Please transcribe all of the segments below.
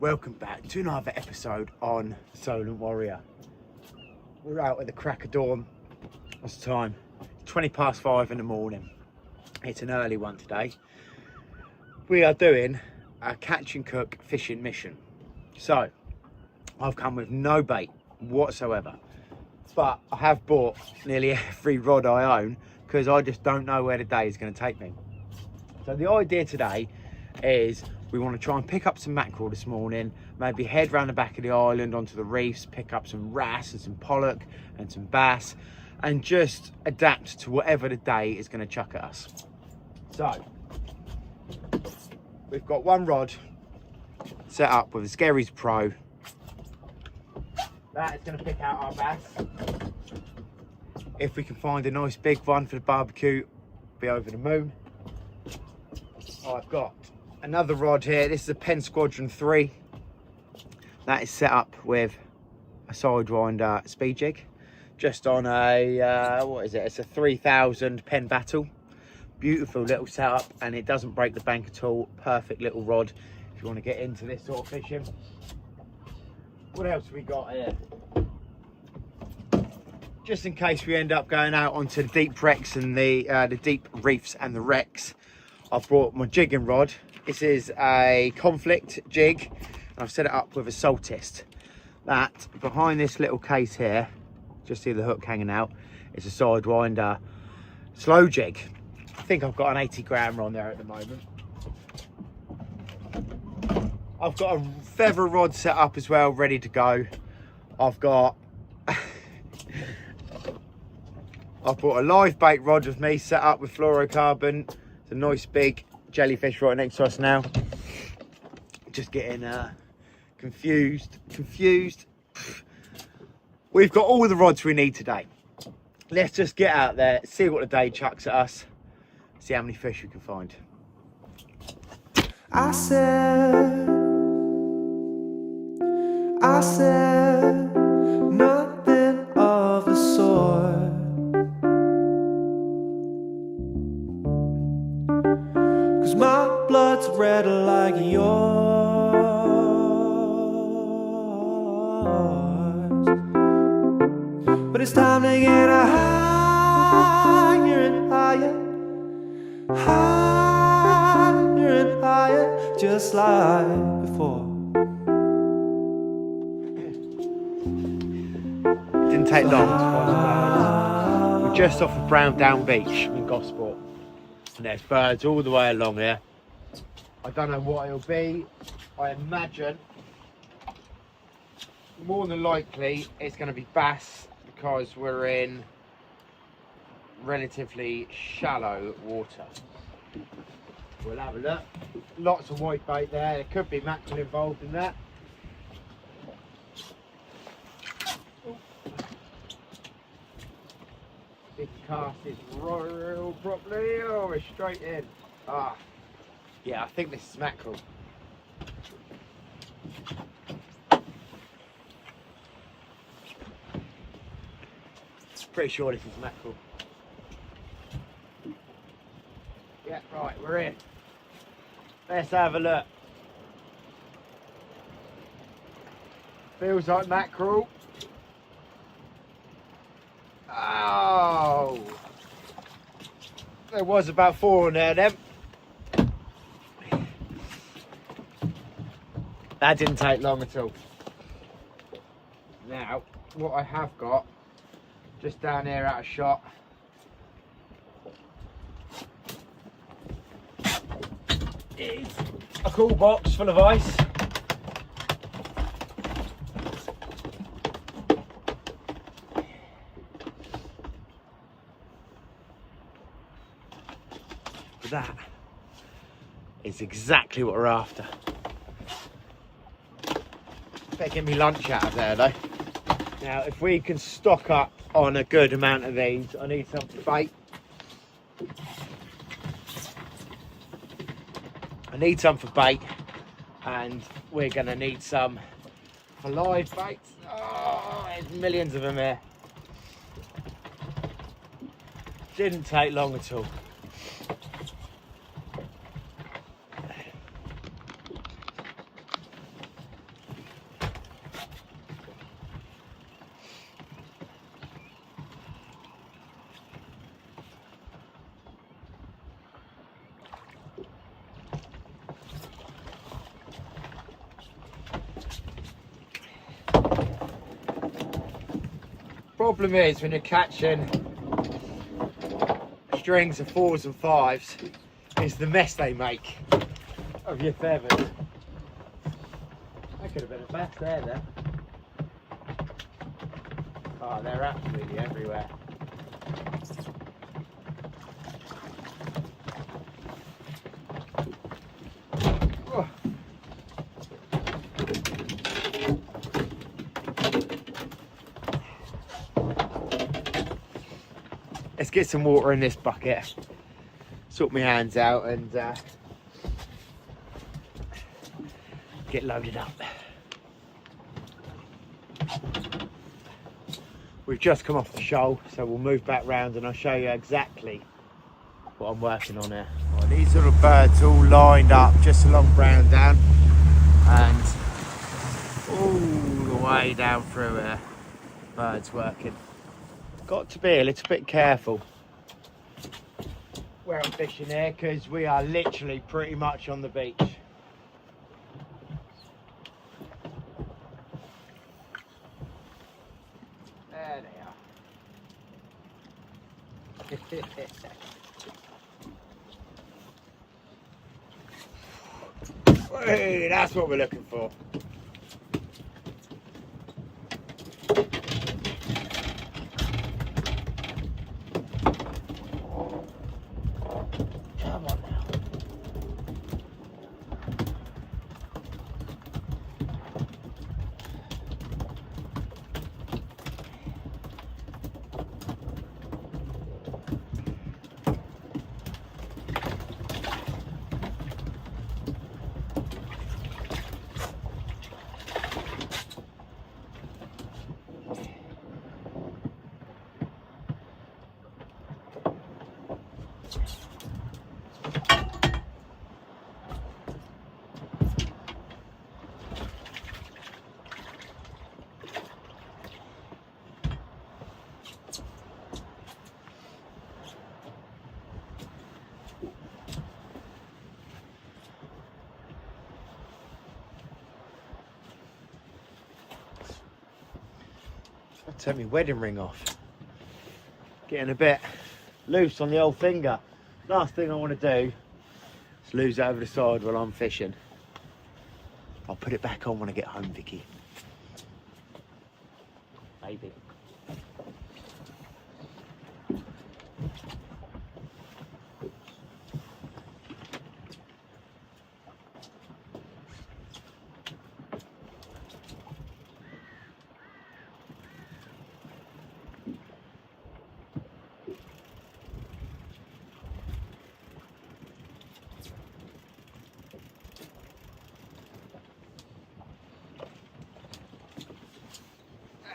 Welcome back to another episode on Solent Warrior. We're out at the crack of dawn. What's the time? 5:20 in the morning. It's an early one today. We are doing a catch and cook fishing mission. So I've come with no bait whatsoever, but I have bought nearly every rod I own because I just don't know where the day is going to take me. So the idea today is we want to try and pick up some mackerel this morning, maybe head round the back of the island onto the reefs, pick up some wrasse and some pollock and some bass, and just adapt to whatever the day is going to chuck at us. So we've got one rod set up with a Skerries Pro. That is going to pick out our bass. If we can find a nice big one for the barbecue, be over the moon. I've got another rod here. This is a Pen Squadron 3. That is set up with a Sidewinder speed jig, just on a what is it? It's a 3000 Pen Battle. Beautiful little setup, and it doesn't break the bank at all. Perfect little rod if you want to get into this sort of fishing. What else we got here? Just in case we end up going out onto the deep wrecks and the deep reefs and the wrecks, I've brought my jigging rod. This is a conflict jig, and I've set it up with a Soltist. That behind this little case here, just see the hook hanging out, it's a Sidewinder slow jig. I think I've got an 80 grammer on there at the moment. I've got a feather rod set up as well, ready to go. I've got I've brought a live bait rod with me set up with fluorocarbon. It's a nice big jellyfish right next to us now. Just getting confused. We've got all the rods we need today. Let's just get out there, see what the day chucks at us, see how many fish we can find. I said nothing of the sort. 'Cause my blood's red like yours. But it's time to get higher and higher, higher and higher, just like before. Didn't take long to find the birds. We're just off of Brown Down Beach in Gosport, and there's birds all the way along here. I don't know what it'll be. I imagine more than likely it's going to be bass, because we're in relatively shallow water. We'll have a look. Lots of white bait there. There could be mackerel involved in that. This cast is real properly. Oh, we're straight in. Ah, yeah, I think this is mackerel. Pretty sure this is mackerel. Yeah, right, we're in. Let's have a look. Feels like mackerel. Oh, there was about 4 on there then. That didn't take long at all. Now, what I have got just down here out of shot is a cool box full of ice. That is exactly what we're after. Better get me lunch out of there though. Now, if we can stock up on a good amount of these, I need some for bait. I need some for bait, and we're going to need some for live baits. Oh, there's millions of them here. Didn't take long at all. Problem is when you're catching strings of 4s and 5s is the mess they make of your feathers. That could have been a bass there then. Oh, they're absolutely everywhere. Oh. Let's get some water in this bucket, sort my hands out and get loaded up. We've just come off the shoal, so we'll move back round and I'll show you exactly what I'm working on here. Well, these little birds all lined up just along Brown Down and all the way down through here, birds working. Got to be a little bit careful where I'm fishing here because we are literally pretty much on the beach. There they are. Hey, that's what we're looking for. Come on now. I'll take my wedding ring off. Getting a bit loose on the old finger. Last thing I want to do is lose it over the side while I'm fishing. I'll put it back on when I get home, Vicky. Maybe.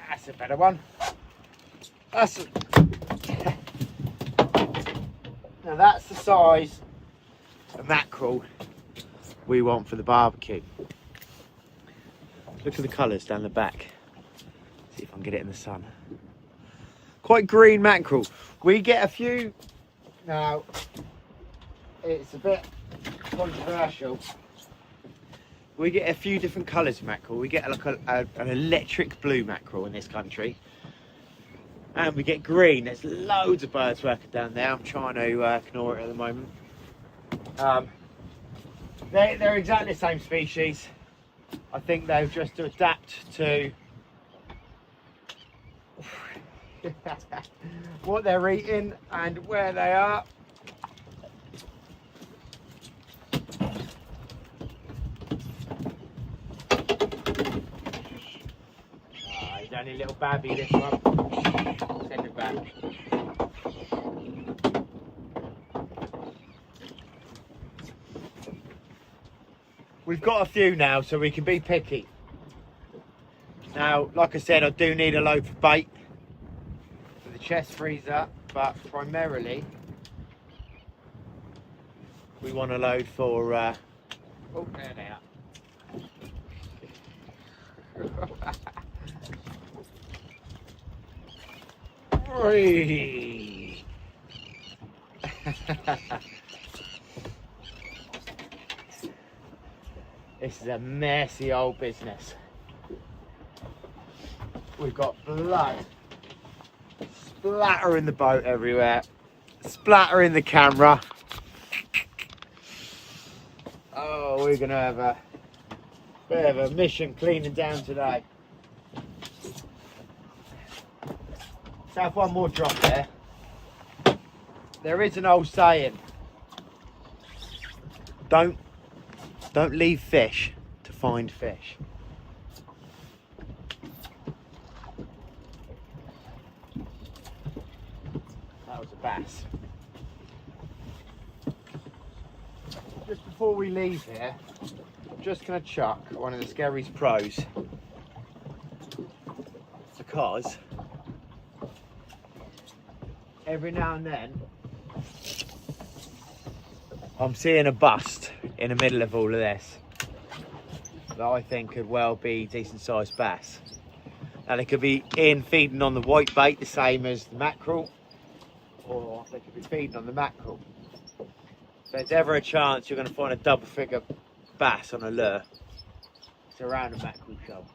That's a better one. That's now that's the size of mackerel we want for the barbecue. Look at the colours down the back. See if I can get it in the sun. Quite green mackerel. We get a few now. It's a bit controversial. We get a few different colours of mackerel. We get like an electric blue mackerel in this country. And we get green. There's loads of birds working down there. I'm trying to ignore it at the moment. They're exactly the same species. I think they've just to adapt to what they're eating and where they are. Only little babby this one. Send it back. We've got a few now, so we can be picky. Now, like I said, I do need a load for bait for the chest freezer, but primarily we want a load for. Oh, there they are. This is a messy old business. We've got blood splattering the boat everywhere, splattering the camera. Oh, we're gonna have a bit of a mission cleaning down today. Let's have one more drop there. There is an old saying, don't leave fish to find fish. That was a bass. Just before we leave here, I'm just going to chuck one of the Skerry's Pros, because every now and then I'm seeing a bust in the middle of all of this that I think could well be decent sized bass. And it could be in feeding on the white bait, the same as the mackerel, or they could be feeding on the mackerel. If there's ever a chance you're going to find a double figure bass on a lure, it's around a mackerel shoal.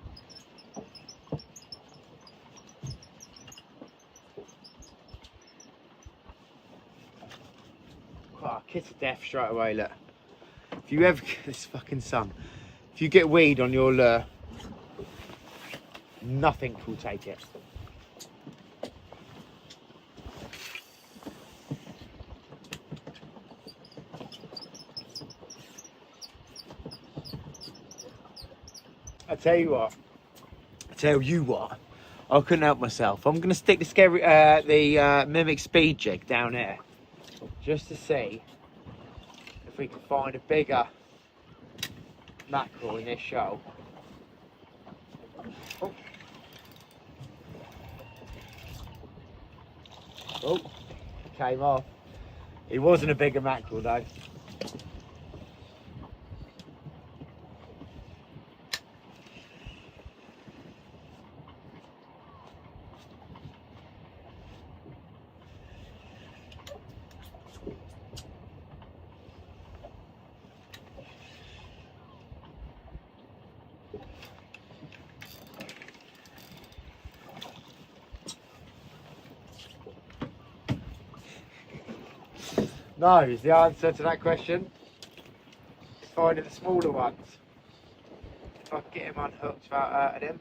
Oh, kiss of death straight away, look. If you ever get this fucking sun, if you get weed on your lure, nothing will take it. I tell you what, I couldn't help myself. I'm gonna stick the Mimic speed jig down here, just to see if we can find a bigger mackerel in this shoal. Oh, oh, came off. He wasn't a bigger mackerel though. No is the answer to that question. Finding the smaller ones. If I can get him unhooked without hurting him,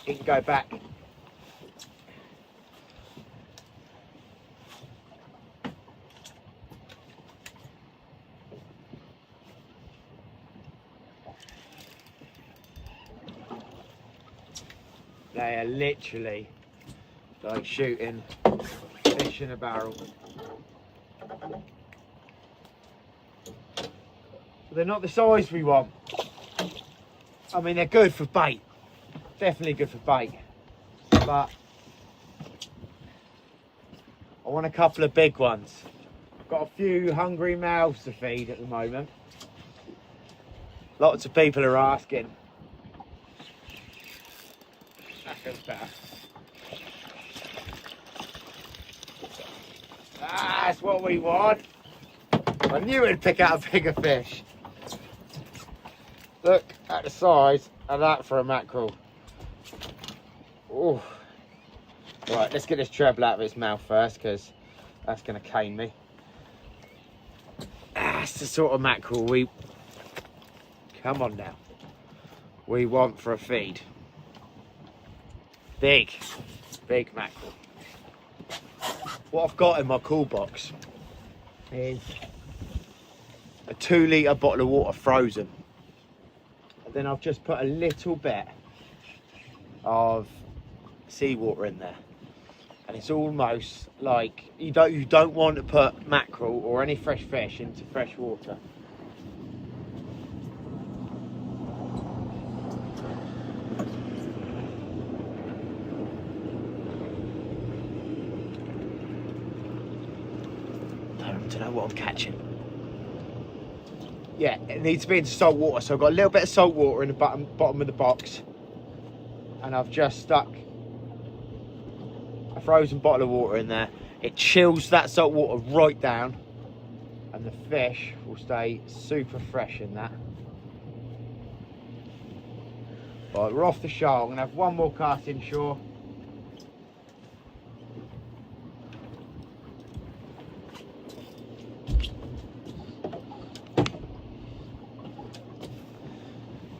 he can go back. They are literally like shooting fish in a barrel. They're not the size we want. I mean, they're good for bait, definitely good for bait, but I want a couple of big ones. I've got a few hungry mouths to feed at the moment. Lots of people are asking. That feels better. That's what we want. I knew it'd pick out a bigger fish. Look at the size of that for a mackerel. Oh. Right, let's get this treble out of its mouth first, because that's going to cane me. That's the sort of mackerel we... Come on now. We want for a feed. Big mackerel. What I've got in my cool box is a 2 litre bottle of water frozen. And then I've just put a little bit of seawater in there. And it's almost like you don't want to put mackerel or any fresh fish into fresh water. I don't know what I'm catching. Yeah, it needs to be into salt water, so I've got a little bit of salt water in the bottom of the box, and I've just stuck a frozen bottle of water in there. It chills that salt water right down, and the fish will stay super fresh in that. Right, we're off the shoal. I'm going to have one more cast inshore.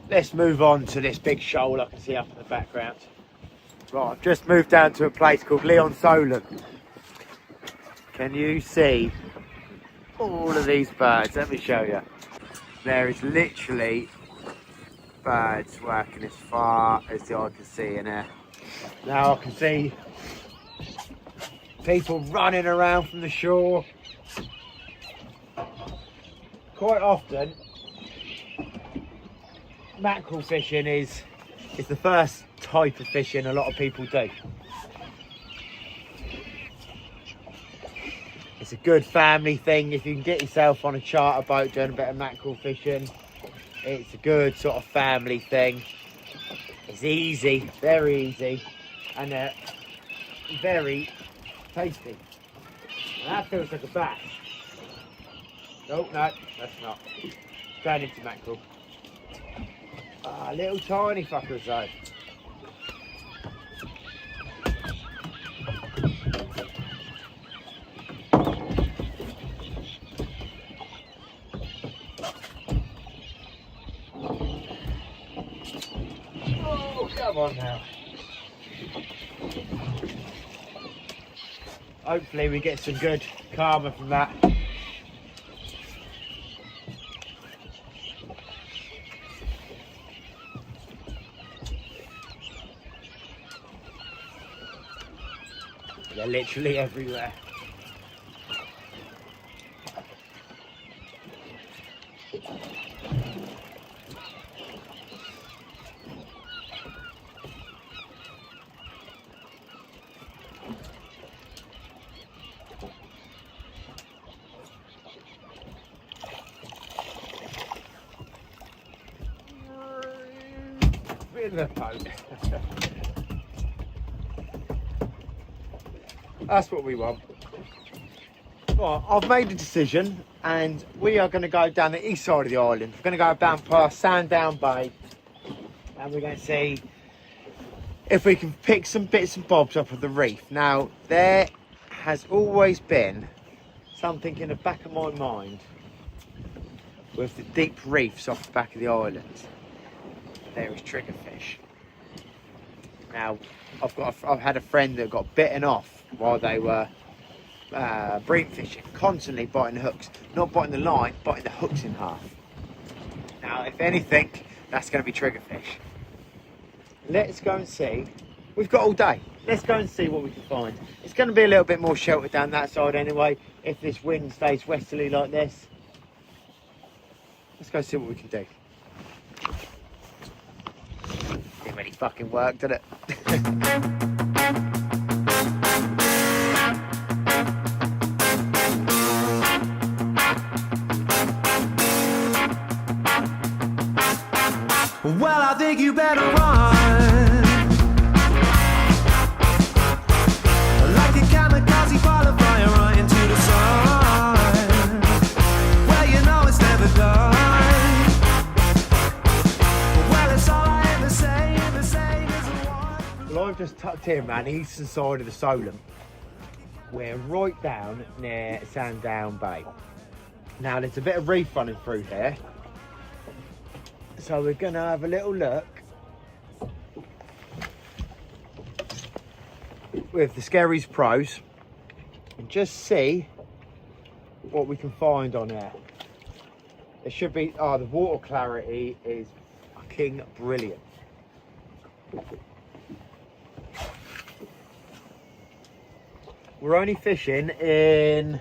Let's move on to this big shoal I can see up in the background. Right, I've just moved down to a place called Solent. Can you see all of these birds? Let me show you. There is literally birds working as far as the eye can see in there. Now I can see people running around from the shore. Quite often, mackerel fishing is the first type of fishing a lot of people do. It's a good family thing. If you can get yourself on a charter boat doing a bit of mackerel fishing, it's a good sort of family thing. It's easy, very easy, and very tasty. And that feels like a bass. Nope, no, that's not. Turn into mackerel. Ah, little tiny fuckers though. Oh, come on now. Hopefully we get some good karma from that. They're literally everywhere. In the boat. That's what we want. Right, I've made a decision and we are going to go down the east side of the island. We're going to go down past Sandown Bay and we're going to see if we can pick some bits and bobs up of the reef. Now, there has always been something in the back of my mind with the deep reefs off the back of the island. There is triggerfish. Now, I've had a friend that got bitten off while they were bream fishing, constantly biting the hooks, not biting the line, biting the hooks in half. Now, if anything, that's going to be triggerfish. Let's go and see. We've got all day. Let's go and see what we can find. It's going to be a little bit more sheltered down that side anyway, if this wind stays westerly like this. Let's go see what we can do. Didn't really fucking work, did it? Well, I think you better run like a kamikaze ball of fire right into the sun. Well, you know it's never done. Well, it's all I ever say is a one. Well, I've just tucked in, man, the eastern side of the Solent. We're right down near Sandown Bay. Now, there's a bit of reef running through here. So we're going to have a little look with the Skerries Pros and just see what we can find on there. It should be, oh, the water clarity is fucking brilliant. We're only fishing in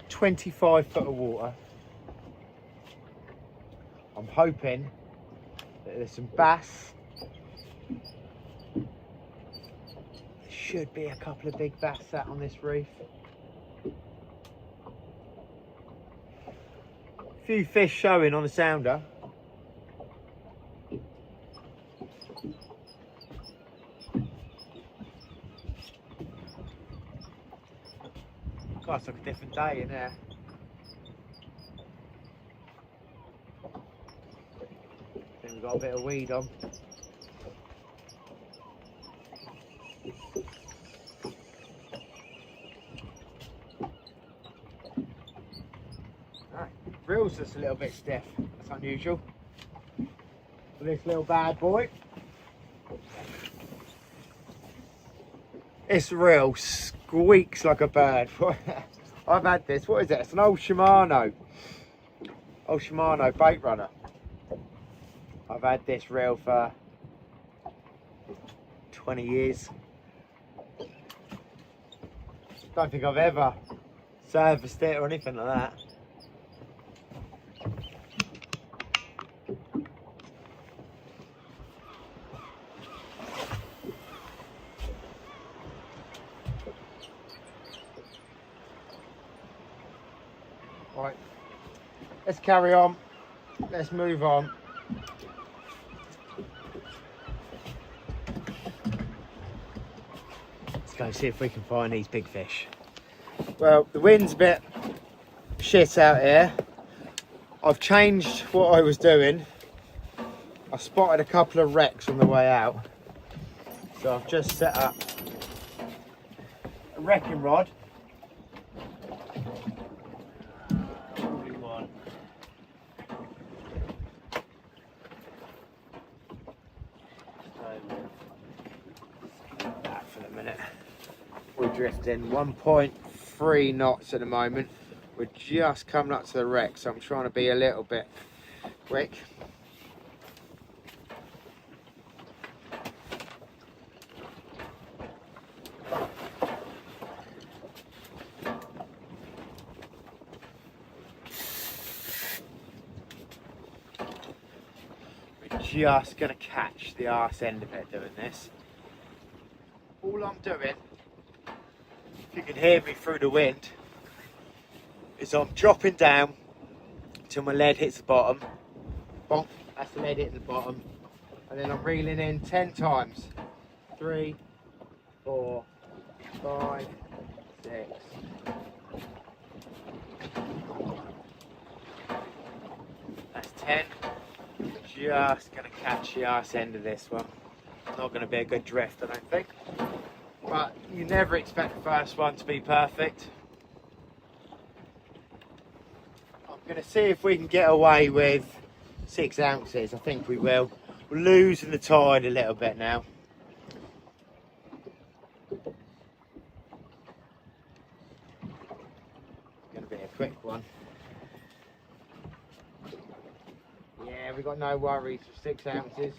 25 foot of water. I'm hoping that there's some bass. There should be a couple of big bass sat on this reef. A few fish showing on the sounder. God, it's like a different day in there. we've got a bit of weed on. Reel's just a little bit stiff. That's unusual for this little bad boy. This reel squeaks like a bird. I've had this. What is it? It's an old Shimano bait runner. I've had this reel for 20 years. Don't think I've ever serviced it or anything like that. Right, let's carry on. Let's move on. Let's go see if we can find these big fish. Well, the wind's a bit shit out here. I've changed what I was doing. I spotted a couple of wrecks on the way out. So I've just set up a wrecking rod. We're drifting 1.3 knots at the moment. We're just coming up to the wreck, so I'm trying to be a little bit quick. We're just going to catch the arse end of it doing this. All I'm doing, if you can hear me through the wind, is I'm dropping down till my lead hits the bottom. Bonk, that's the lead hitting the bottom. And then I'm reeling in 10 times. 3, 4, 5, 6. That's 10. Just going to catch the arse end of this one. Not going to be a good drift, I don't think. But you never expect the first one to be perfect. I'm going to see if we can get away with 6 ounces. I think we will. We're losing the tide a little bit now. Going to be a quick one. Yeah, we've got no worries for 6 ounces.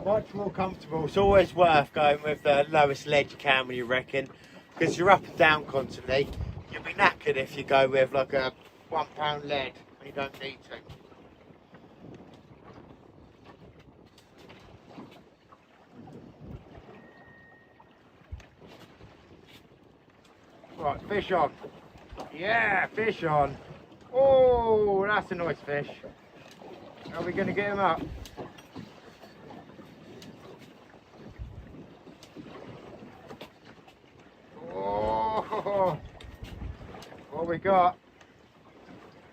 Much more comfortable. It's always worth going with the lowest lead you can when you reckon, because you're up and down constantly. You'll be knackered if you go with like a £1 lead when you don't need to. Right, fish on. Yeah, fish on. Oh, that's a nice fish. Are we going to get him up? Oh, what we got?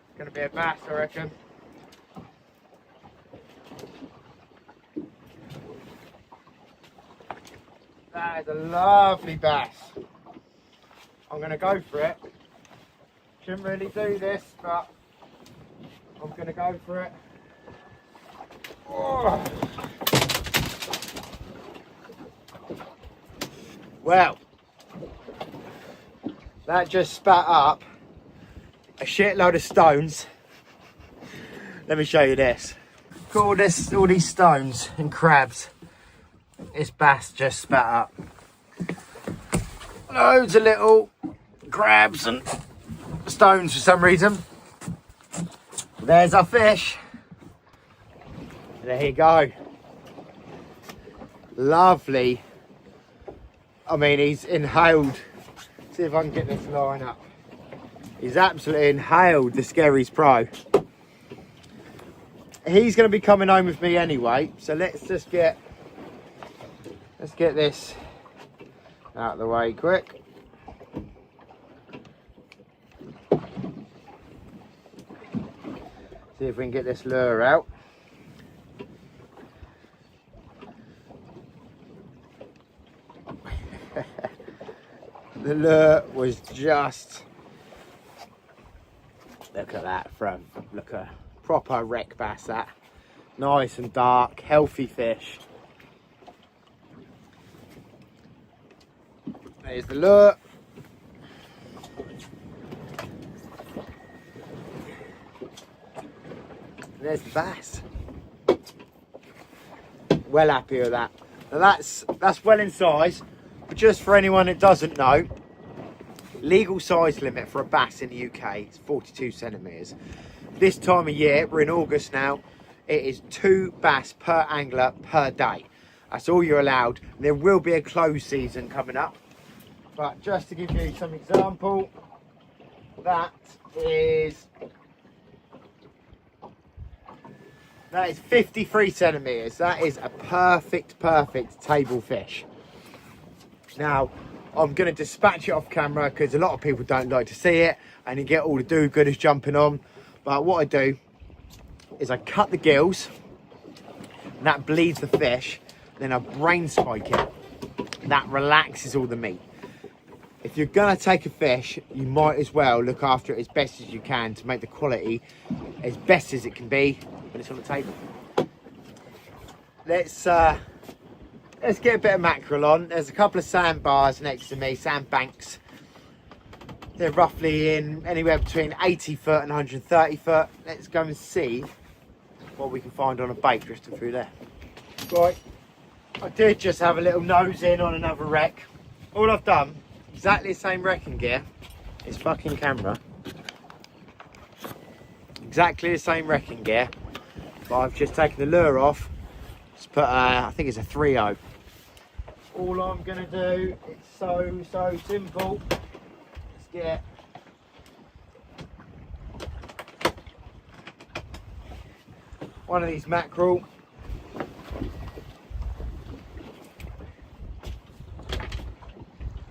It's going to be a bass, I reckon. That is a lovely bass. I'm going to go for it. Shouldn't really do this, but I'm going to go for it. Oh. Well, that just spat up a shitload of stones. Let me show you this. Look at all these stones and crabs. This bass just spat up loads of little crabs and stones for some reason. There's our fish. There you go. Lovely. I mean, he's inhaled. See if I can get this line up. He's absolutely inhaled the Skerries Pro. He's going to be coming home with me anyway, so let's get this out of the way quick. See if we can get this lure out. The lure was just, look at that, look at proper wreck bass that. Nice and dark, healthy fish. There's the lure. There's the bass. Well happy with that. Now that's well in size, but just for anyone that doesn't know, legal size limit for a bass in the UK is 42 centimetres. This time of year, we're in August now, it is 2 bass per angler per day. That's all you're allowed. There will be a closed season coming up, but just to give you some example, that is 53 centimetres. That is a perfect table fish. Now, I'm going to dispatch it off camera because a lot of people don't like to see it and you get all the do-gooders jumping on. But what I do is I cut the gills and that bleeds the fish. Then I brain spike it. That relaxes all the meat. If you're going to take a fish, you might as well look after it as best as you can to make the quality as best as it can be when it's on the table. Let's get a bit of mackerel on. There's a couple of sandbars next to me, sandbanks. They're roughly in anywhere between 80 foot and 130 foot. Let's go and see what we can find on a bait drifting through there. Right, I did just have a little nose in on another wreck. All I've done, exactly the same wrecking gear, is fucking camera. Exactly the same wrecking gear, but I've just taken the lure off. Just put, I think it's a 3-0. All I'm gonna do, it's so simple. Let's get one of these mackerel.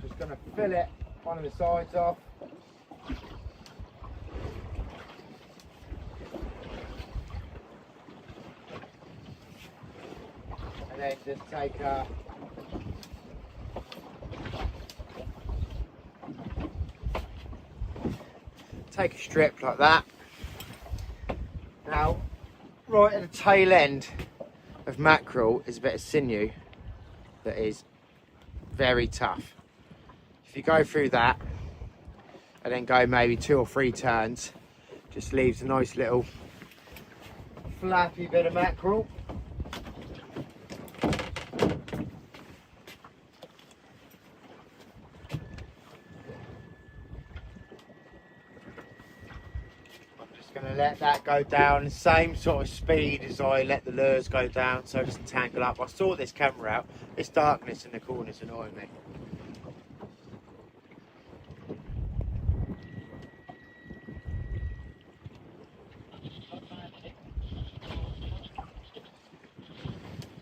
Just gonna fillet one of the sides off. And then just take a strip like that. Now, right at the tail end of mackerel is a bit of sinew that is very tough. If you go through that and then go maybe 2 or 3 turns, just leaves a nice little flappy bit of mackerel. Gonna let that go down the same sort of speed as I let the lures go down so it doesn't tangle up. I saw this camera out, this darkness in the corners annoying me.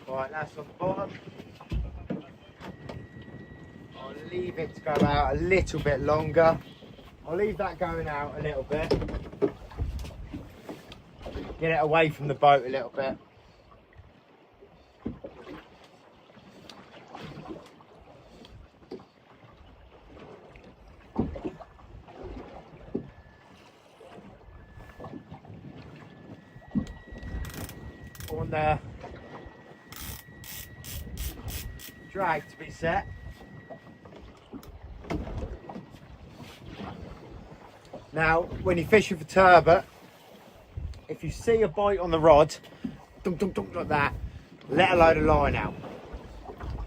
Right, that's on the bottom. I'll leave it to go out a little bit longer. I'll leave that going out a little bit. Get it away from the boat a little bit. On the drag to be set. Now, when you're fishing for turbot, if you see a bite on the rod, dunk, dunk, dunk, like that, let a load of line out.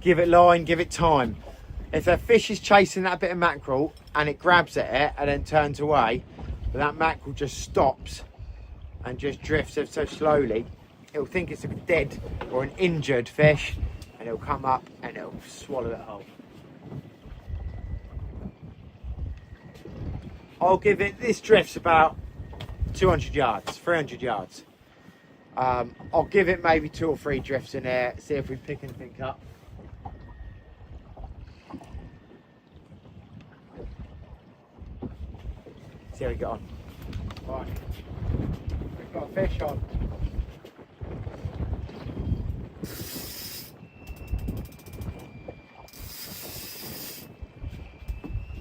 Give it line, give it time. If a fish is chasing that bit of mackerel and it grabs at it and then turns away, but that mackerel just stops and just drifts ever so slowly, it'll think it's a dead or an injured fish and it'll come up and it'll swallow it whole. I'll give it, this drift's about 200 yards, 300 yards. I'll give it maybe 2 or 3 drifts in there, see if we pick anything up. See how we get on. Right. got a fish on.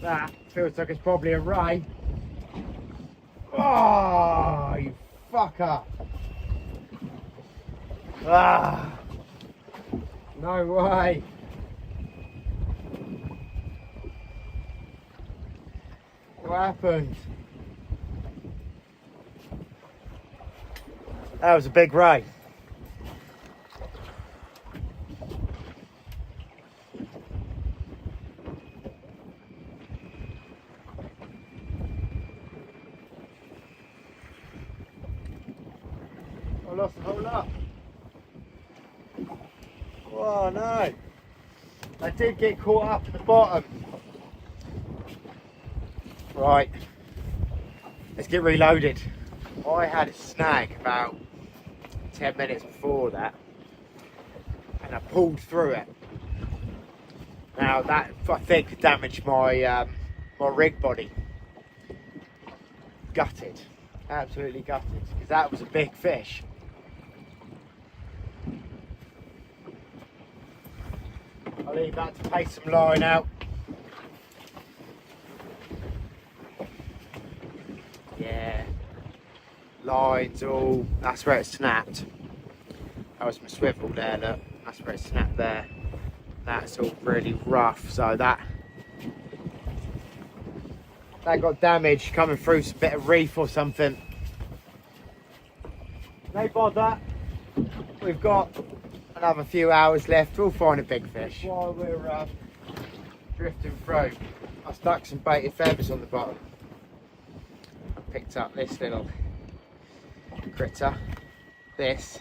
That feels like it's probably a ray. Oh, you fucker. Ah, no way. What happened? That was a big ray. I lost the whole lot. Oh no. I did get caught up at the bottom. Right. Let's get reloaded. I had a snag about 10 minutes before that. And I pulled through it. Now that, I think, damaged my my rig body. Gutted. Absolutely gutted. Because that was a big fish. I'll leave that to pay some line out. Yeah, lines all, that's where it snapped. That was my swivel there, look, that's where it snapped there. That's all really rough, so that got damaged coming through some bit of reef or something. No bother, we've got another few hours left, we'll find a big fish. While we're drifting through, I stuck some baited feathers on the bottom. I picked up this little critter. This,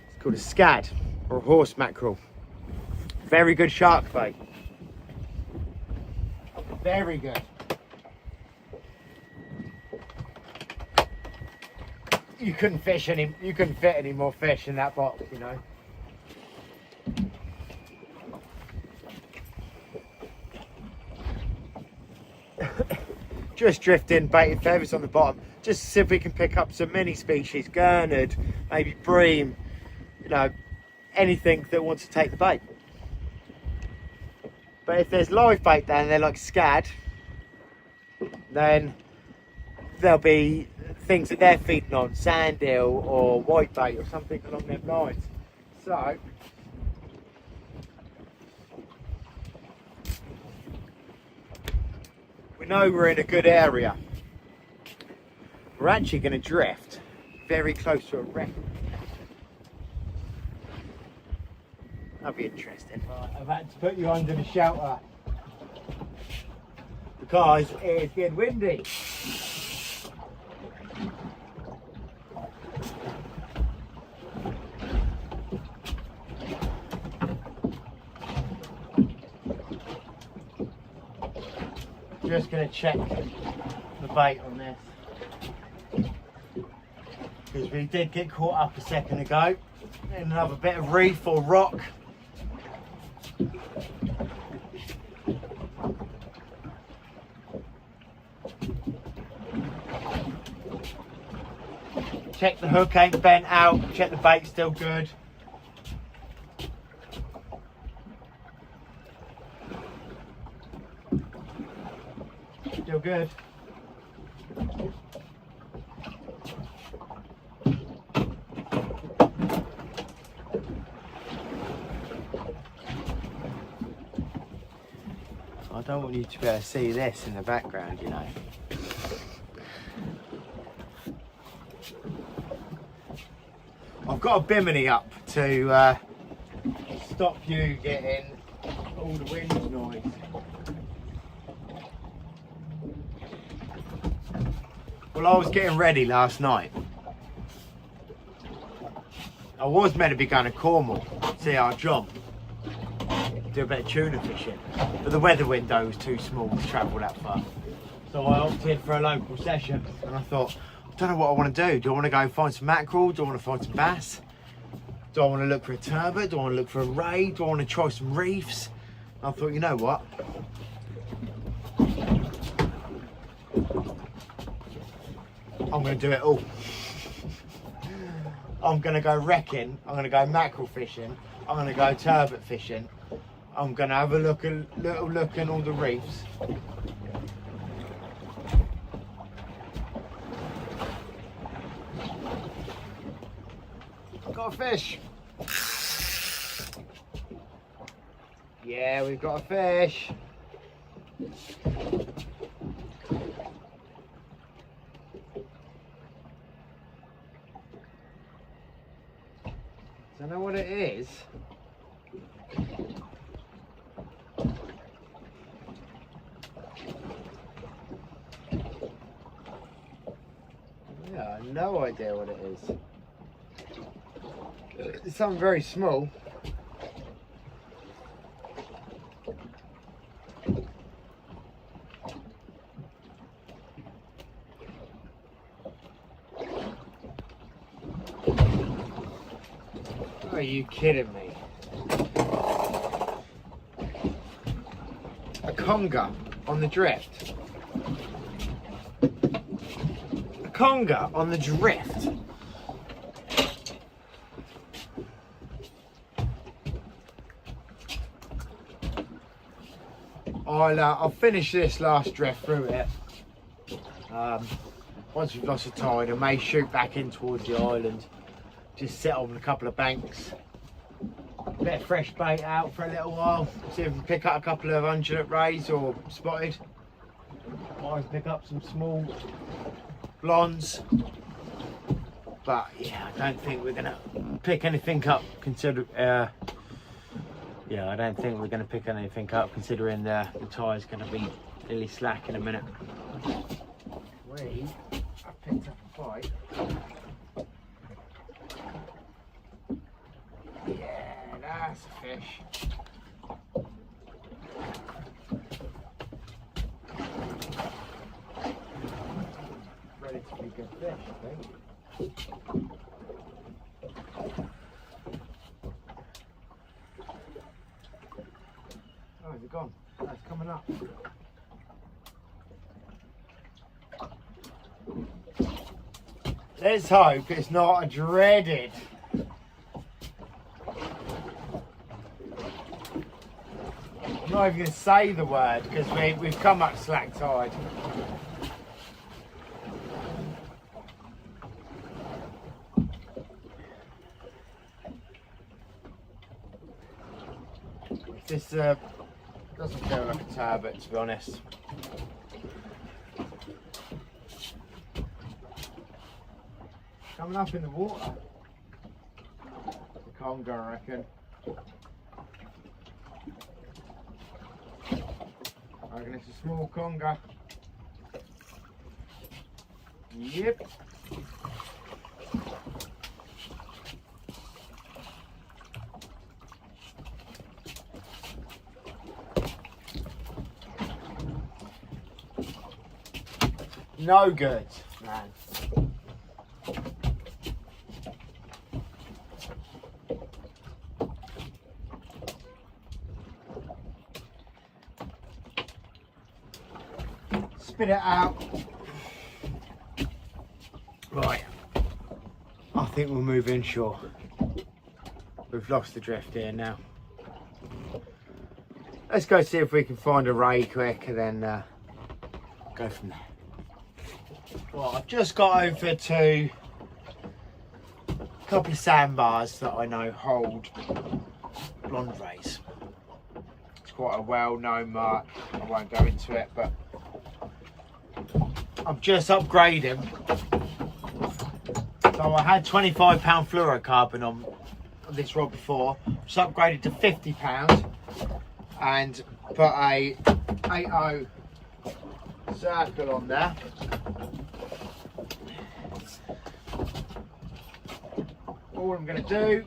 it's called a scad, or a horse mackerel. Very good shark bait. Very good. You couldn't fit any more fish in that box, you know. Just drifting baited feathers on the bottom, just to see if we can pick up some mini species, gurnard, maybe bream, you know, anything that wants to take the bait. But if there's live bait down there like scad, then there'll be things that they're feeding on, sand eel or white bait or something along them lines. So we know we're in a good area. We're actually going to drift very close to a wreck. That'll be interesting. Right, I've had to put you under the shelter because it's getting windy. Just going to check the bait on this because we did get caught up a second ago in another bit of reef or rock. Check the hook ain't bent out, check the bait's still good. Still good. I don't want you to be able to see this in the background, you know. I've got a bimini up to stop you getting all the wind noise. Well, I was getting ready last night. I was meant to be going to Cornwall, see our job, do a bit of tuna fishing, but the weather window was too small to travel that far. So I opted for a local session, and I thought, I don't know what I want to do. Do I want to go find some mackerel? Do I want to find some bass? Do I want to look for a turbot? Do I want to look for a ray? Do I want to try some reefs? And I thought, you know what? I'm going to do it all. I'm going to go wrecking, I'm going to go mackerel fishing, I'm going to go turbot fishing, I'm going to have a little look at all the reefs. Got a fish. Yeah, we've got a fish. Don't know what it is. Yeah, no idea what it is. It's something very small. Are you kidding me? A conger on the drift. A conger on the drift. I'll finish this last drift through it. Once we've lost the tide, I may shoot back in towards the island. Just set on a couple of banks. Bit of fresh bait out for a little while. See if we can pick up a couple of undulate rays or spotted. Might pick up some small blondes. But yeah, I don't think we're gonna pick anything up. Yeah, I don't think we're going to pick anything up considering the tide's going to be really slack in a minute. I picked up a bite. Yeah, that's a fish. Relatively good fish, I think. Oh, is it gone? That's coming up. Let's hope it's not a dreaded. I'm not even going to say the word because we've come up slack tide. This doesn't feel like a turbot, to be honest. Coming up in the water. The conger, I reckon. I reckon it's a small conger. Yep. No good, man. Spit it out. Right. I think we'll move inshore. We've lost the drift here now. Let's go see if we can find a ray quick and then go from there. Well, I've just got over to a couple of sandbars that I know hold blonde rays. It's quite a well-known mark. I won't go into it, but I'm just upgrading. So I had £25 fluorocarbon on this rod before. Just upgraded to £50 and put a 8.0 circle on there. All I'm going to do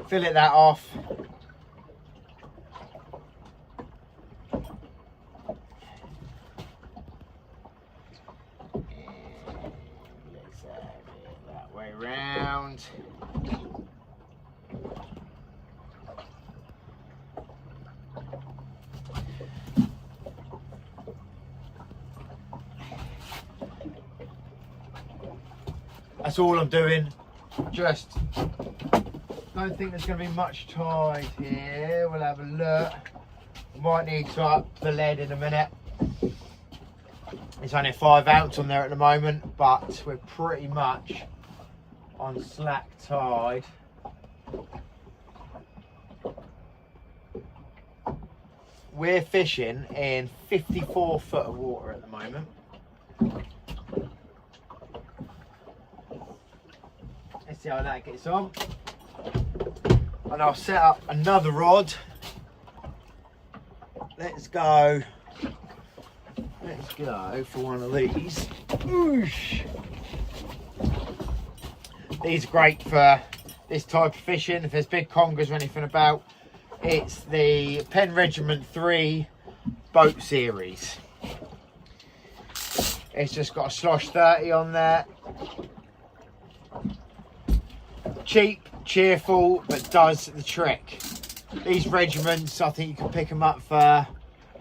fillet that off. Let's have it that way round. that's all I'm doing. Just don't think there's going to be much tide here. We'll have a look. Might need to up the lead in a minute. It's only a 5 ounce on there at the moment, but we're pretty much on slack tide. We're fishing in 54 foot of water at the moment. Let's see how that gets on. And I'll set up another rod. Let's go for one of these. Oosh. These are great for this type of fishing. If there's big congers or anything about, it's the Penn Regiment 3 boat series. It's just got a slosh 30 on there. Cheap, cheerful, but does the trick. These regiments, I think you can pick them up for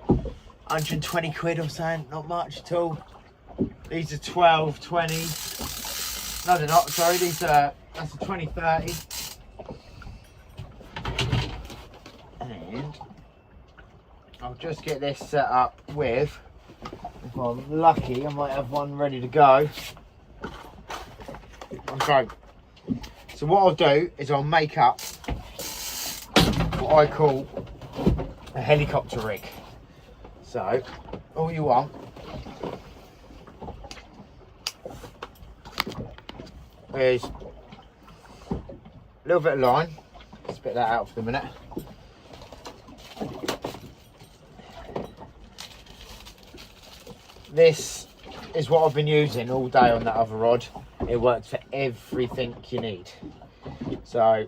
120 quid or something, not much at all. These are 12, 20. No, they're not, sorry, that's a 20, 30. And I'll just get this set up with, if I'm lucky, I might have one ready to go. Okay. So what I'll do is I'll make up what I call a helicopter rig. So all you want is a little bit of line. Spit that out for the minute. This is what I've been using all day on that other rod. It works for everything you need. So,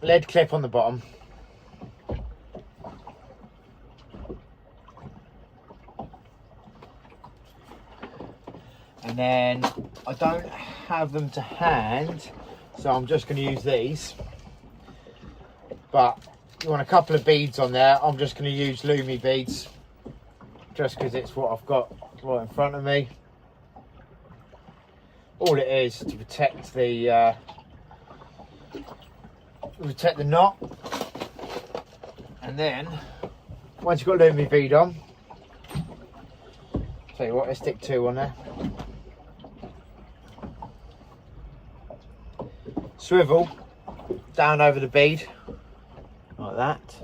lead clip on the bottom. And then I don't have them to hand, so I'm just going to use these. But you want a couple of beads on there. I'm just going to use Lumi beads, just because it's what I've got right in front of me. All it is to protect the knot. And then once you've got Lumi bead on, tell you what, let's stick 2 on there. Swivel down over the bead like that.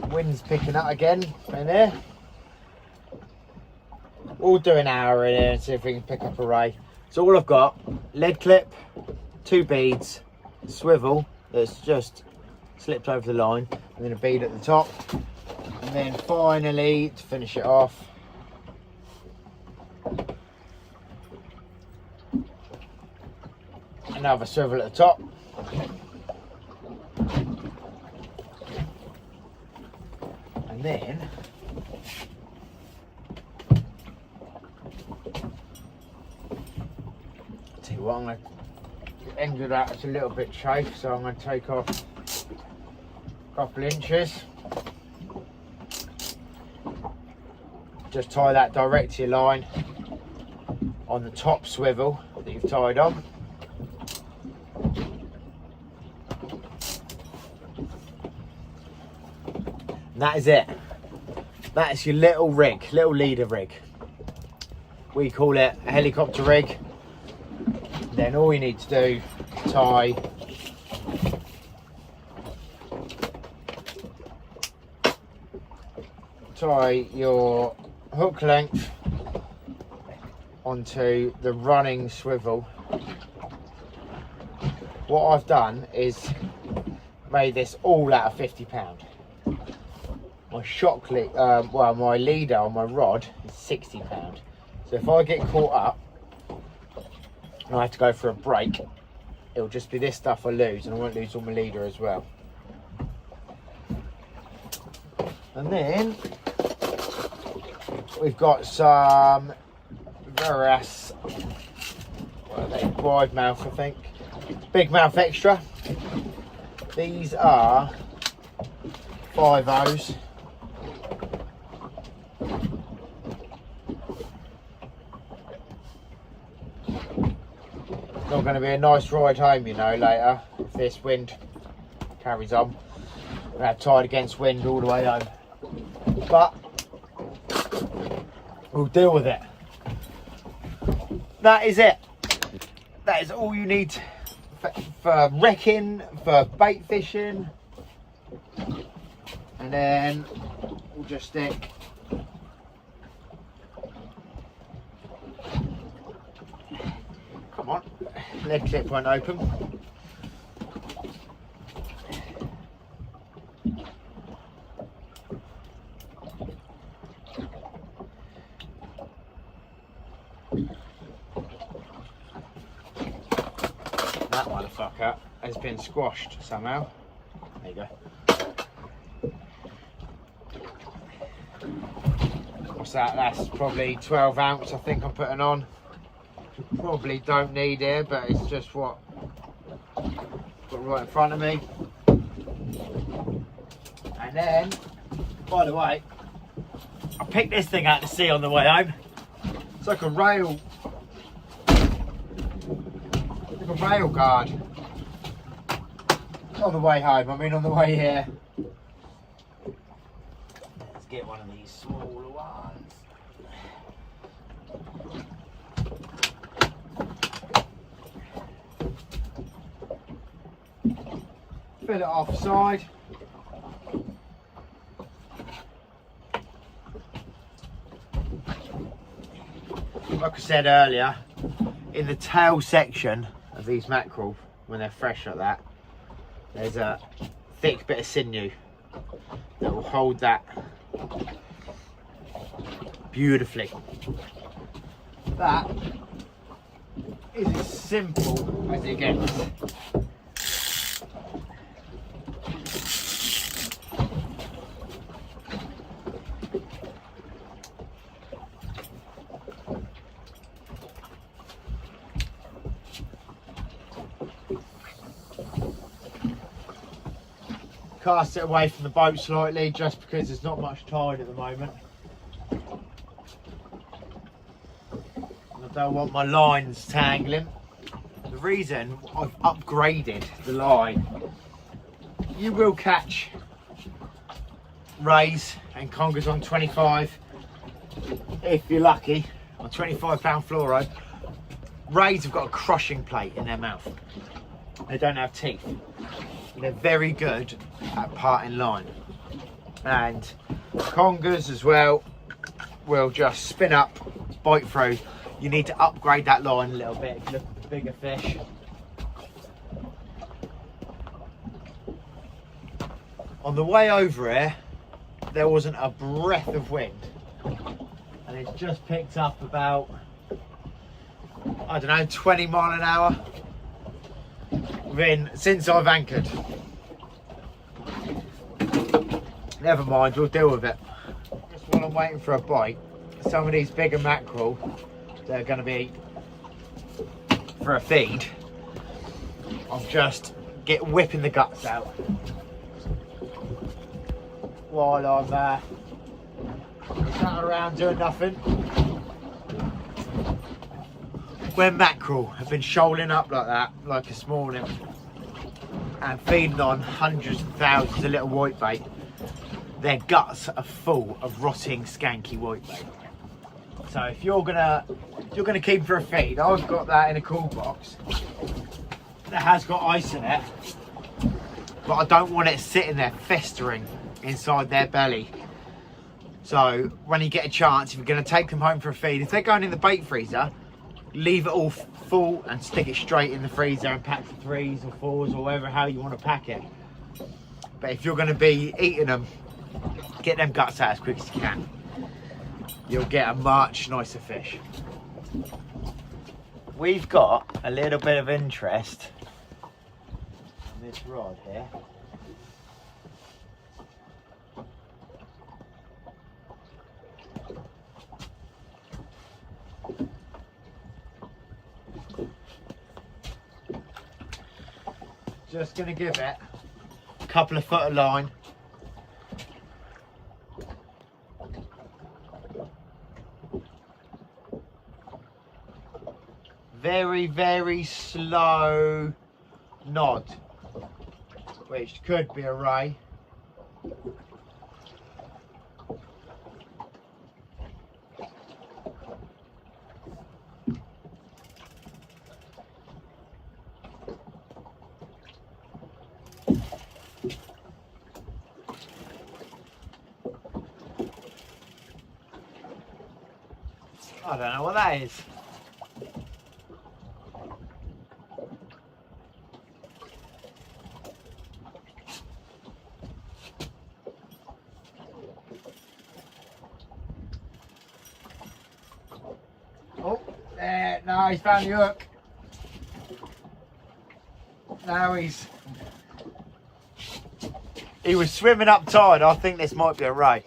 Wind's picking up again in there. We'll do an hour in here and see if we can pick up a ray. So all I've got, lead clip, 2 beads, swivel that's just slipped over the line, and then a bead at the top. And then finally, to finish it off, another swivel at the top. And then tell you what, I'm going to end of that, it's a little bit chafe, so I'm going to take off a couple inches. Just tie that direct to your line on the top swivel that you've tied on. And that is it. That is your little rig, little leader rig. We call it a helicopter rig. Then all you need to do, tie your hook length onto the running swivel. What I've done is made this all out of £50. My shock lead, my leader on my rod is £60. So if I get caught up and I have to go for a break, it'll just be this stuff I lose, and I won't lose all my leader as well. And then we've got some Veras, what are they, wide mouth I think, big mouth extra. These are 5/0s. not going to be a nice ride home, you know, later if this wind carries on. We'll have tide against wind all the way home, but we'll deal with it. That is it. That is all you need for wrecking, for bait fishing, and then we'll just stick come on, lead clip won't open. That motherfucker has been squashed somehow. There you go. What's that? That's probably 12 ounce I think I'm putting on. Probably don't need here, but it's just what got right in front of me. And then, by the way, I picked this thing out to sea on the way home. It's like a rail guard. On the way home, I mean on the way here. Let's get one of these smaller ones. Fill it offside. Like I said earlier, in the tail section of these mackerel, when they're fresh like that, there's a thick bit of sinew that will hold that beautifully. That is as simple as it gets. Cast it away from the boat slightly just because there's not much tide at the moment. I don't want my lines tangling. The reason I've upgraded the line, you will catch rays and congers on 25 if you're lucky, on 25-pound fluoro. Rays have got a crushing plate in their mouth. They don't have teeth. They're very good at parting line, and congers as well will just spin up, bite through. You need to upgrade that line a little bit if you look at the bigger fish. On the way over here, there wasn't a breath of wind, and it's just picked up about, I don't know, 20 mile an hour since I've anchored. Never mind, we'll deal with it. Just while I'm waiting for a bite, some of these bigger mackerel that are going to be for a feed, I'm just whipping the guts out while I'm sat around doing nothing. When mackerel have been shoaling up like that, like this morning, and feeding on hundreds and thousands of little whitebait, their guts are full of rotting, skanky whitebait. So if you're gonna keep them for a feed, I've got that in a cool box that has got ice in it, but I don't want it sitting there festering inside their belly. So when you get a chance, if you're gonna take them home for a feed, if they're going in the bait freezer, leave it all full and stick it straight in the freezer and pack for 3s or 4s or whatever, how you want to pack it. But if you're going to be eating them, get them guts out as quick as you can. You'll get a much nicer fish. We've got a little bit of interest on this rod here. Just going to give it a couple of foot of line. very, very slow nod, which could be a ray. I don't know what that is. Oh, there, no, he's found the hook. Now he was swimming up tide. I think this might be a ray.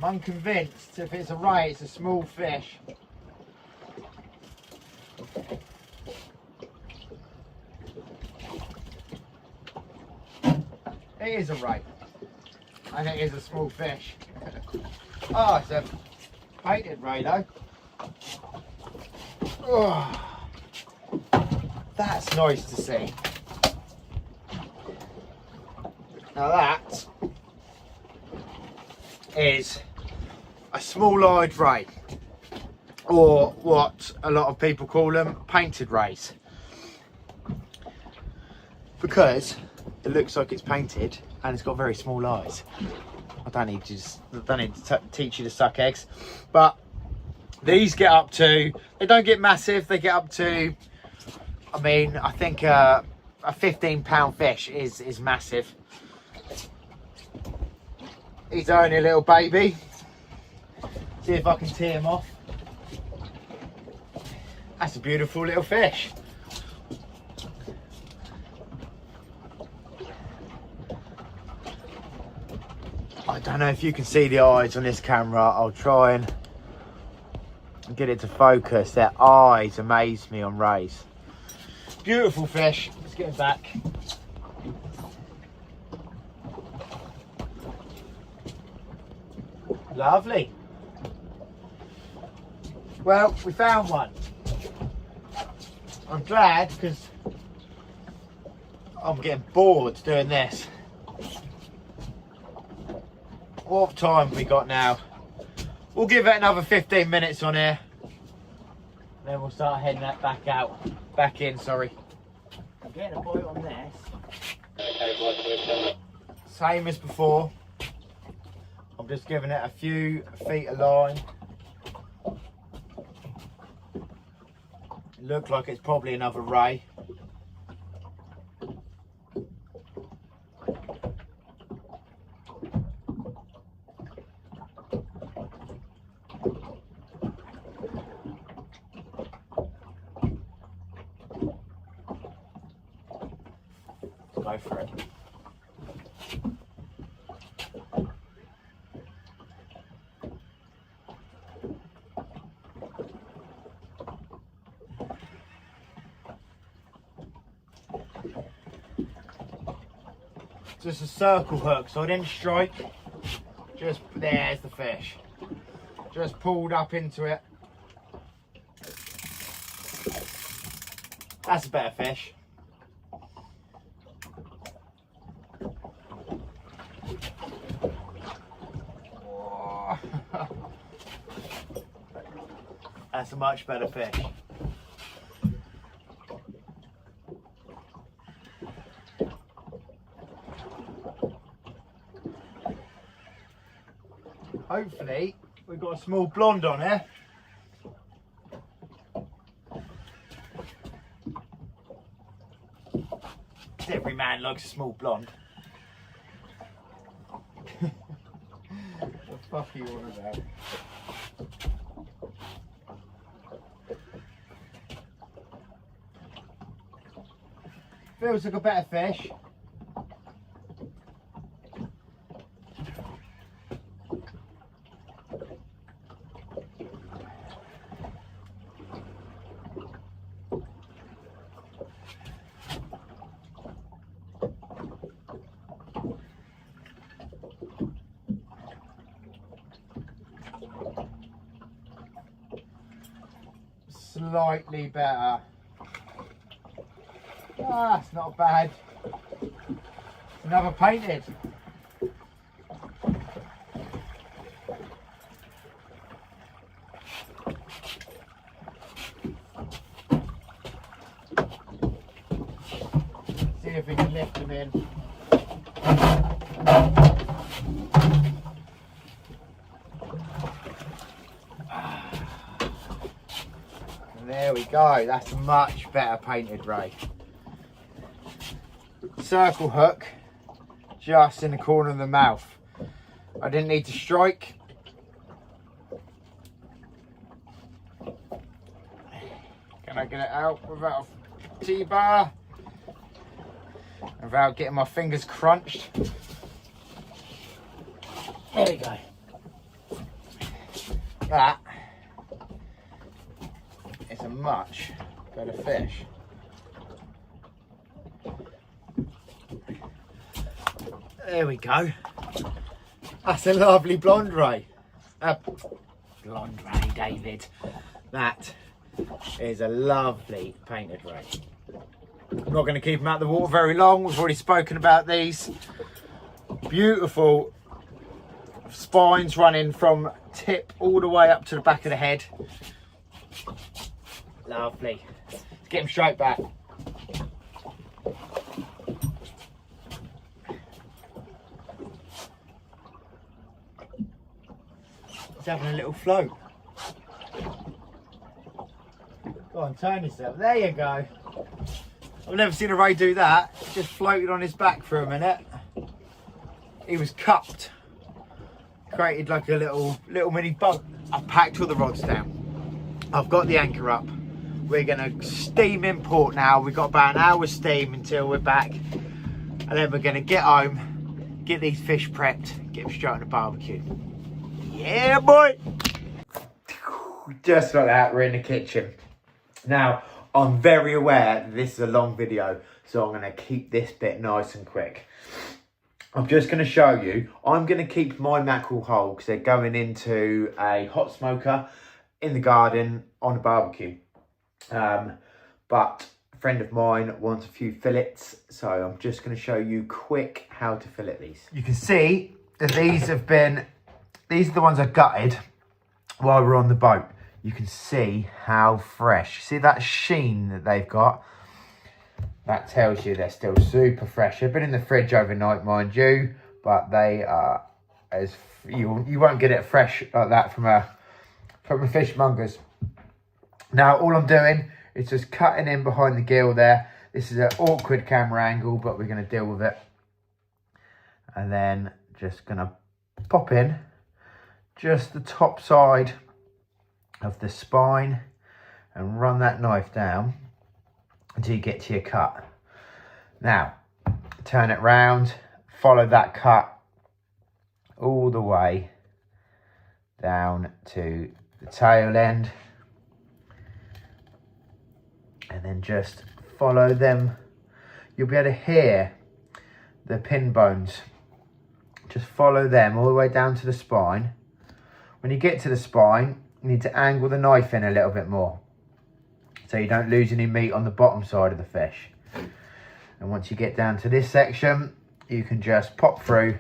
I'm unconvinced. If it's a ray, it's a small fish. It is a ray. And it is a small fish. Oh, it's a painted ray though. Oh, that's nice to see. Now that is a small-eyed ray, or what a lot of people call them, painted rays, because it looks like it's painted and it's got very small eyes. I don't need to teach you to suck eggs, but these get up to, they don't get massive, they get up to, I mean, I think a 15-pound fish is massive. He's only a little baby. See if I can tee him off. That's a beautiful little fish. I don't know if you can see the eyes on this camera. I'll try and get it to focus. Their eyes amaze me on rays. Beautiful fish. Let's get him back. Lovely. Well, we found one. I'm glad, because I'm getting bored doing this. What time have we got now? We'll give it another 15 minutes on here. Then we'll start heading that back in, sorry. I'm getting a bite on this. Same as before. I'm just giving it a few feet of line. It looks like it's probably another ray. Go for it. Just a circle hook, so I didn't strike. Just there's the fish. Just pulled up into it. That's a better fish. That's a much better fish. Hopefully, we've got a small blonde on here. Every man likes a small blonde. The fuck are you on about? Feels like a better fish. Slightly better. Ah, it's not bad. Another painted. See if we can lift them in. There we go, that's a much better painted ray. Circle hook just in the corner of the mouth. I didn't need to strike. Can I get it out without a T-bar? Without getting my fingers crunched? There we go. That is a much better fish. There we go. That's a lovely blonde ray. Blonde ray, David. That is a lovely painted ray. I'm not going to keep them out of the water very long. We've already spoken about these. Beautiful spines running from tip all the way up to the back of the head. Lovely. Let's get them straight back. It's having a little float. Go on, turn yourself. There you go. I've never seen a ray do that. Just floated on his back for a minute. He was cupped. Created like a little mini boat. I've packed all the rods down. I've got the anchor up. We're gonna steam in port now. We've got about an hour's steam until we're back. And then we're gonna get home, get these fish prepped, get them straight on the barbecue. Yeah, boy! Just like that, we're in the kitchen. Now, I'm very aware that this is a long video, so I'm gonna keep this bit nice and quick. I'm just gonna show you, I'm gonna keep my mackerel whole because they're going into a hot smoker in the garden on a barbecue. But a friend of mine wants a few fillets, so I'm just gonna show you quick how to fillet these. You can see that these are the ones I gutted while we're on the boat. You can see how fresh. See that sheen that they've got? That tells you they're still super fresh. They've been in the fridge overnight, mind you, but they are as you won't get it fresh like that from a fishmonger's. Now all I'm doing is just cutting in behind the gill there. This is an awkward camera angle, but we're going to deal with it. And then just going to pop in just the top side of the spine and run that knife down until you get to your cut. Now turn it round, follow that cut all the way down to the tail end, and then just follow them. You'll be able to hear the pin bones. Just follow them all the way down to the spine. When you get to the spine, you need to angle the knife in a little bit more so you don't lose any meat on the bottom side of the fish. And once you get down to this section, you can just pop through,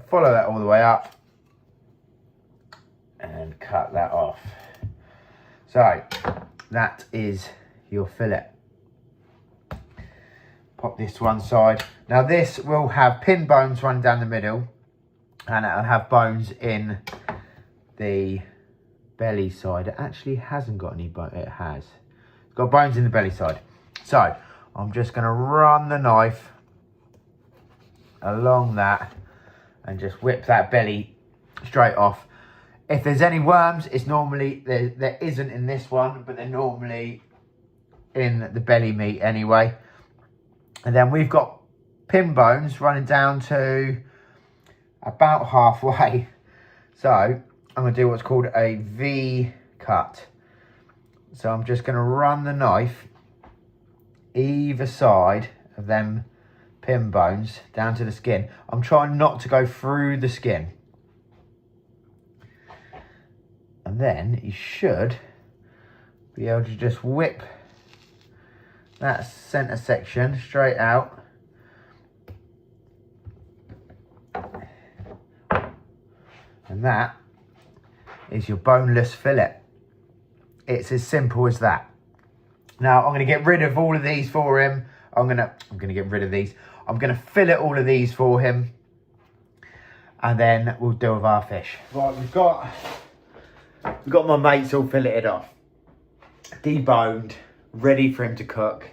follow that all the way up and cut that off. So that is your fillet. Pop this to one side. Now this will have pin bones running down the middle, and it'll have bones in the belly side. It actually hasn't got any bone. It has. It's got bones in the belly side. So I'm just going to run the knife along that and just whip that belly straight off. If there's any worms, it's normally there isn't in this one, but they're normally in the belly meat anyway. And then we've got pin bones running down to about halfway. So I'm going to do what's called a V cut. So I'm just going to run the knife either side of them pin bones down to the skin. I'm trying not to go through the skin. And then you should be able to just whip that centre section straight out. And that is your boneless fillet. It's as simple as that. Now I'm going to get rid of all of these for him. I'm going to get rid of these. I'm going to fillet all of these for him. And then we'll deal with our fish. Right, we've got my mates all filleted off. Deboned, ready for him to cook.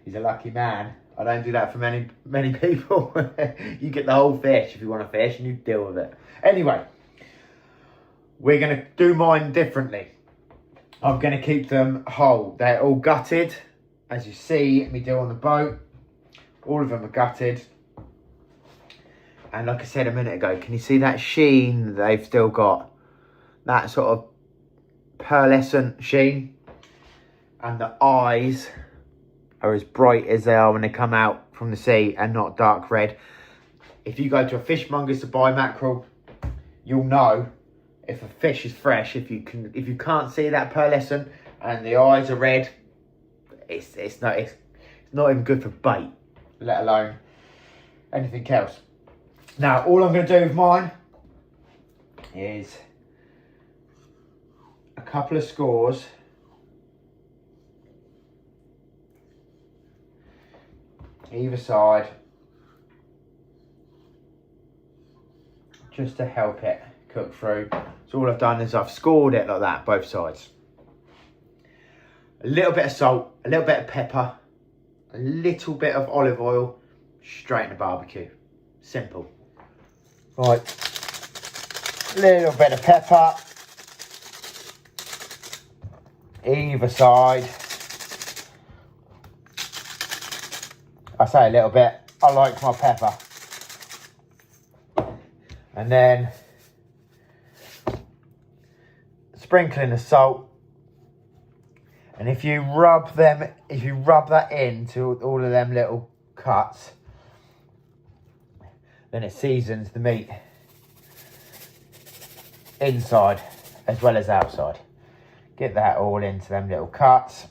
He's a lucky man. I don't do that for many people. You get the whole fish if you want a fish and you deal with it. Anyway, we're going to do mine differently. I'm going to keep them whole. They're all gutted. As you see me do on the boat, all of them are gutted. And like I said a minute ago, can you see that sheen they've still got? That sort of pearlescent sheen. And the eyes are as bright as they are when they come out from the sea and not dark red. If you go to a fishmonger's to buy mackerel, you'll know if a fish is fresh. If you can't see that pearlescent and the eyes are red, it's not even good for bait, let alone anything else. Now all I'm going to do with mine is a couple of scores either side, just to help it cook through. So all I've done is I've scored it like that, both sides. A little bit of salt, a little bit of pepper, a little bit of olive oil, straight in the barbecue. Simple. Right, a little bit of pepper, either side. I say a little bit, I like my pepper. And then sprinkling the salt. And if you rub that into all of them little cuts, then it seasons the meat inside as well as outside. Get that all into them little cuts.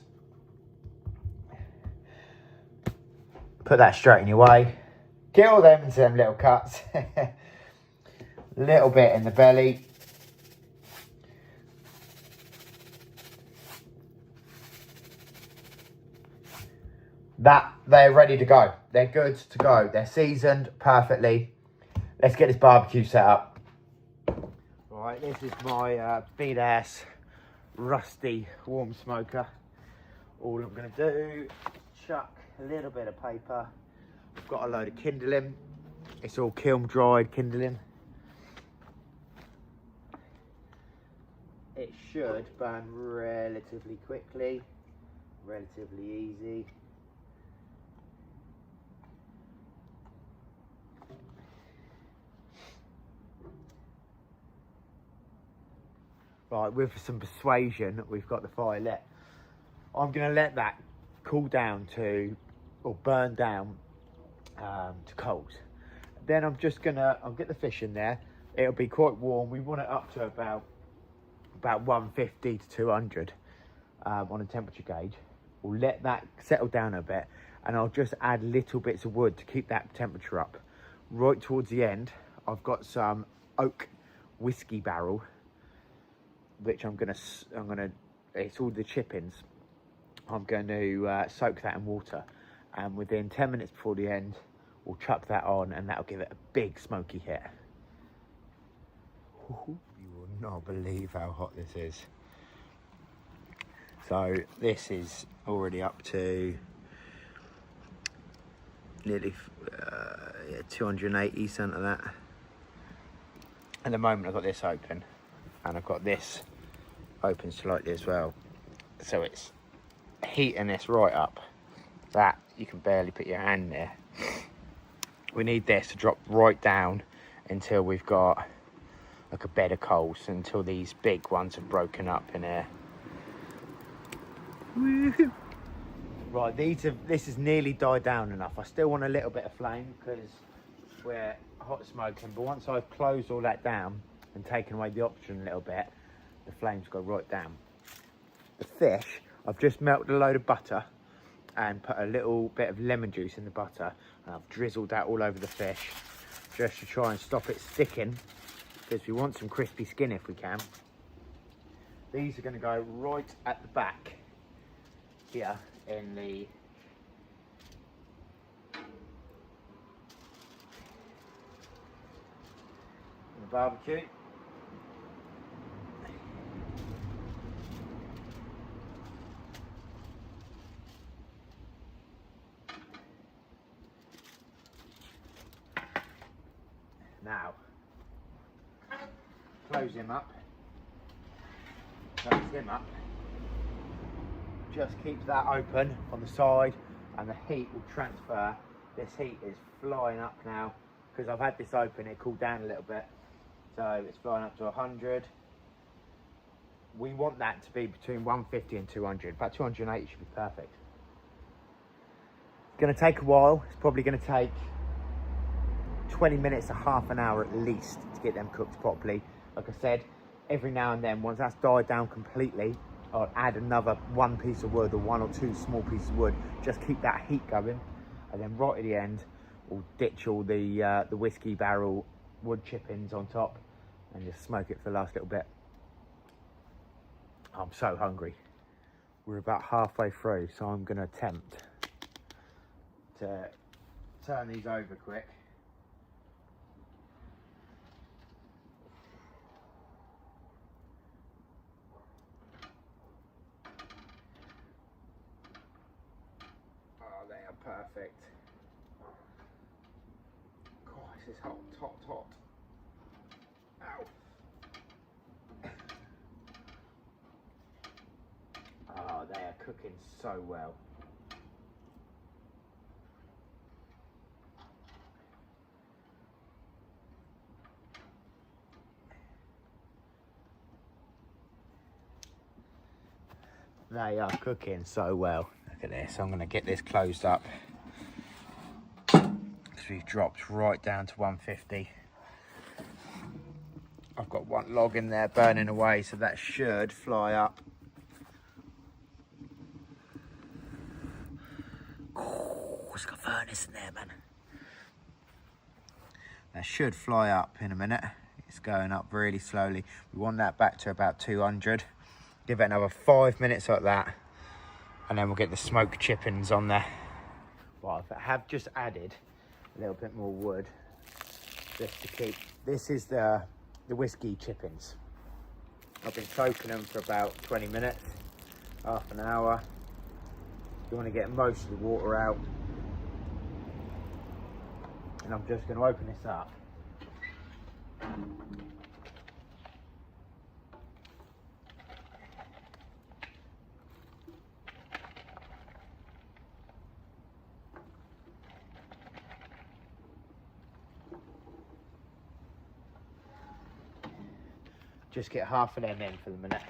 Put that straight in your way. Get all them into them little cuts. Little bit in the belly. That they're ready to go. They're good to go. They're seasoned perfectly. Let's get this barbecue set up. Right, this is my big ass rusty warm smoker. All I'm going to do, chuck a little bit of paper. I've got a load of kindling. It's all kiln dried kindling. It should burn relatively quickly, relatively easy. Right, with some persuasion, we've got the fire lit. I'm going to let that cool down to, or burn down to coals. Then I'll get the fish in there. It'll be quite warm. We want it up to about 150 to 200 on a temperature gauge. We'll let that settle down a bit, and I'll just add little bits of wood to keep that temperature up. Right towards the end, I've got some oak whiskey barrel, which I'm gonna, it's all the chippings. I'm going to soak that in water, and within 10 minutes before the end, we'll chuck that on, and that'll give it a big smoky hit. You will not believe how hot this is. So this is already up to nearly 280, something like that. At the moment I've got this open, and I've got this open slightly as well. So it's heating this right up. That, you can barely put your hand there. We need this to drop right down until we've got like a bed of coals, until these big ones have broken up in here. Woo-hoo. Right, this has nearly died down enough. I still want a little bit of flame because we're hot smoking, but once I've closed all that down and taken away the oxygen a little bit, the flames go right down. The fish, I've just melted a load of butter and put a little bit of lemon juice in the butter, and I've drizzled that all over the fish just to try and stop it sticking, because we want some crispy skin if we can. These are going to go right at the back here in the barbecue. Now, close him up. Close him up. Just keep that open on the side and the heat will transfer. This heat is flying up now because I've had this open, it cooled down a little bit. So it's flying up to 100. We want that to be between 150 and 200. About 280 should be perfect. It's going to take a while. It's probably going to take 20 minutes to half an hour at least to get them cooked properly. Like I said, every now and then, once that's died down completely, I'll add another one piece of wood or one or two small pieces of wood. Just keep that heat going, and then right at the end, we'll ditch all the whiskey barrel wood chippings on top and just smoke it for the last little bit. I'm so hungry. We're about halfway through, so I'm going to attempt to turn these over quick. Oh, they are perfect. God, this is hot, hot, hot. Ow. Oh, they are cooking so well. They are cooking so well. Look at this. I'm going to get this closed up. We've dropped right down to 150. I've got one log in there burning away, so that should fly up. Oh, it's got furnace in there, man. That should fly up in a minute. It's going up really slowly. We want that back to about 200. Give it another 5 minutes like that, and then we'll get the smoked chippings on there. Well, I have just added a little bit more wood just to keep. This is the whiskey chippings. I've been soaking them for about 20 minutes, half an hour. You want to get most of the water out, and I'm just going to open this up. Just get half of them in for the minute.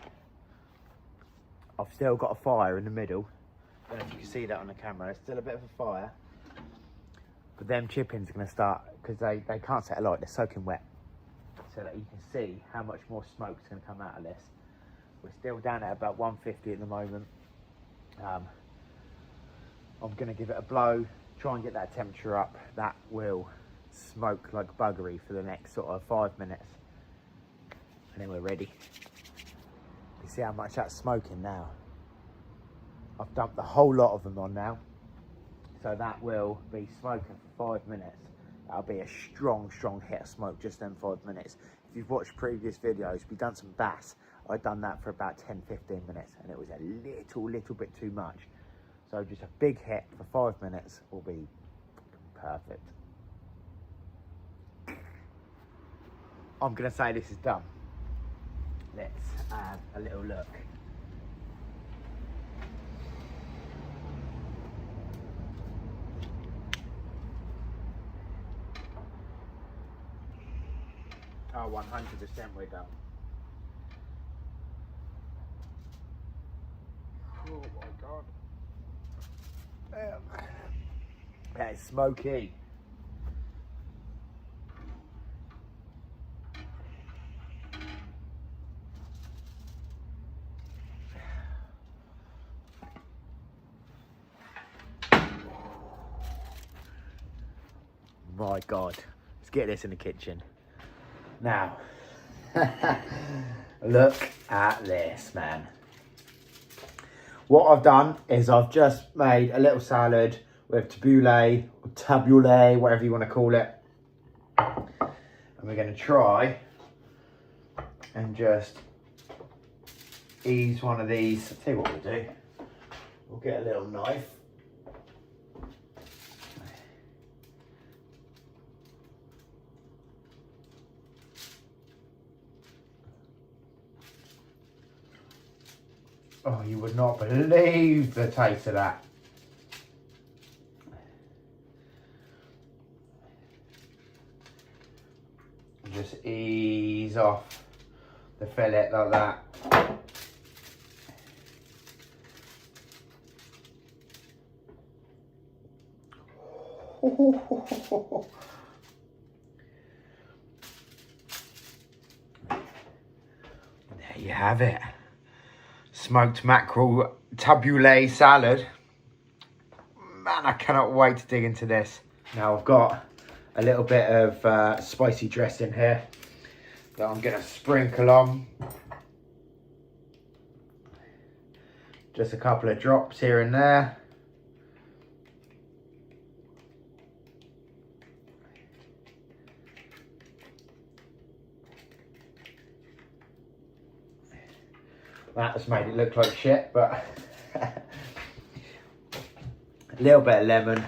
I've still got a fire in the middle. I don't know if you can see that on the camera. There's still a bit of a fire. But them chippings are going to start, because they can't set alight, they're soaking wet. So that you can see how much more smoke is going to come out of this. We're still down at about 150 at the moment. I'm going to give it a blow, try and get that temperature up. That will smoke like buggery for the next sort of 5 minutes. And then we're ready. You see how much that's smoking now. I've dumped the whole lot of them on now. So that will be smoking for 5 minutes. That'll be a strong, strong hit of smoke just in 5 minutes. If you've watched previous videos, we've done some bass. I've done that for about 10, 15 minutes, and it was a little bit too much. So just a big hit for 5 minutes will be perfect. I'm gonna say this is done. Let's have a little look. Oh, 100% we're done. Oh my God. smoky. My God, let's get this in the kitchen. Now, look at this, man. What I've done is I've just made a little salad with tabbouleh, or tabbouleh, whatever you want to call it. And we're going to try and just ease one of these. I'll tell you what we'll do. We'll get a little knife. Oh, you would not believe the taste of that. Just ease off the fillet like that. There you have it. Smoked mackerel tabbouleh salad. Man, I cannot wait to dig into this. Now I've got a little bit of spicy dressing here that I'm going to sprinkle on. Just a couple of drops here and there. That's made it look like shit, but a little bit of lemon.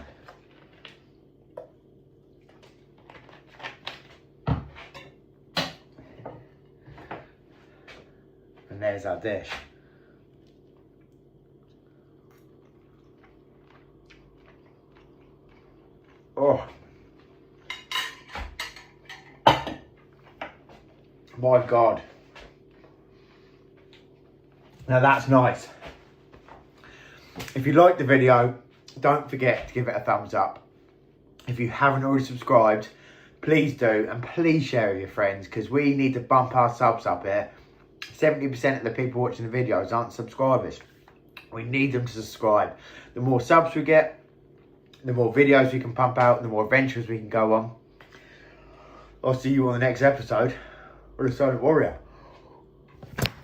And there's our dish. Oh. My God. Now that's nice. If you liked the video, don't forget to give it a thumbs up. If you haven't already subscribed, please do, and please share with your friends, because we need to bump our subs up here. 70% of the people watching the videos aren't subscribers. We need them to subscribe. The more subs we get, the more videos we can pump out, the more adventures we can go on. I'll see you on the next episode of the Solent Warrior.